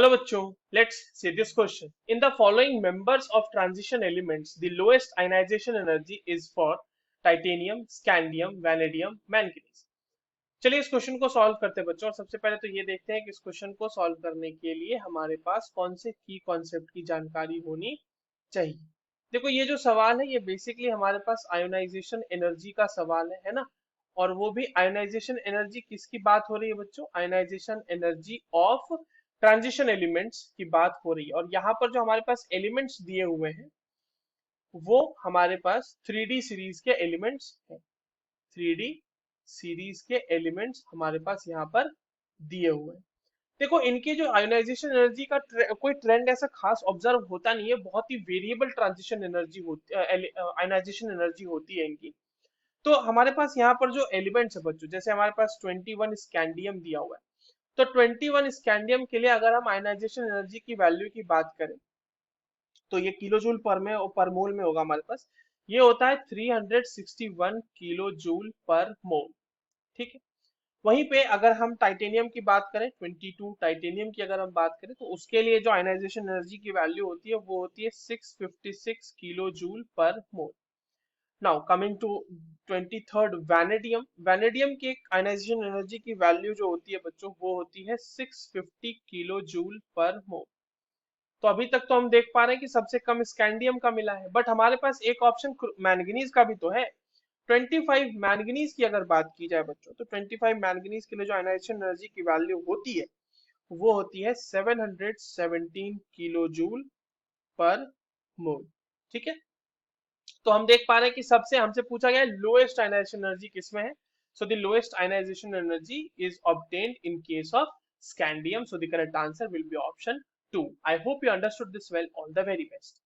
Hello बच्चों, let's see this question. In the following members of transition elements, the lowest ionization energy is for titanium, scandium, vanadium, manganese. चलिए इस question को solve करते हैं बच्चों। और सबसे पहले तो ये देखते हैं कि इस क्वेश्चन को सॉल्व करने के लिए हमारे पास कौन से की कॉन्सेप्ट की जानकारी होनी चाहिए। देखो ये जो सवाल है ये बेसिकली हमारे पास आयोनाइजेशन एनर्जी का सवाल है ना। और वो भी आयोनाइजेशन एनर्जी किसकी बात हो रही है बच्चों? Ionization energy of transition elements की बात हो रही है। और यहाँ पर जो हमारे पास एलिमेंट्स दिए हुए हैं वो हमारे पास 3D सीरीज के एलिमेंट्स हैं। 3D सीरीज के एलिमेंट्स हमारे पास यहाँ पर दिए हुए हैं। देखो इनकी जो आयोनाइजेशन एनर्जी का कोई ट्रेंड ऐसा खास ऑब्जर्व होता नहीं है, बहुत ही वेरिएबल ट्रांजिशन एनर्जी होती आयोनाइजेशन एनर्जी होती है इनकी। तो हमारे पास यहाँ पर जो एलिमेंट्स है बच्चों, जैसे हमारे पास 21 स्कैंडियम दिया हुआ है, तो 21 स्कैंडियम के लिए अगर हम आयोनाइजेशन एनर्जी की वैल्यू की बात करें तो ये किलो जूल पर मोल में होगा हमारे पास। ये होता है 361 किलो जूल पर मोल। ठीक है। वहीं पे अगर हम टाइटेनियम की बात करें, 22 टाइटेनियम की अगर हम बात करें तो उसके लिए जो आयनाइजेशन एनर्जी की वैल्यू होती है वो होती है 656 kilo joule per mole. Now coming to 23rd vanadium. Vanadium की आयनाइजेशन एनर्जी की वैल्यू जो होती है बच्चों वो होती है 650 किलो जूल पर मोल। तो अभी तक तो हम देख पा रहे हैं कि सबसे कम स्कैंडियम का मिला है, बट हमारे पास एक ऑप्शन मैंगनीज का भी तो है। 25 मैंगनीज की अगर बात की जाए बच्चों तो 25 मैंगनीज के लिए जो आयनाइजेशन एनर्जी की वैल्यू होती है वो होती है 717 किलो जूल पर मोल। ठीक है। तो हम देख पा रहे हैं कि सबसे हमसे पूछा गया है लोएस्ट आयनाइजेशन एनर्जी किसमें है। So the lowest ionization energy is obtained in case of scandium. So the correct answer will be option 2. I hope you understood this well. All the very best.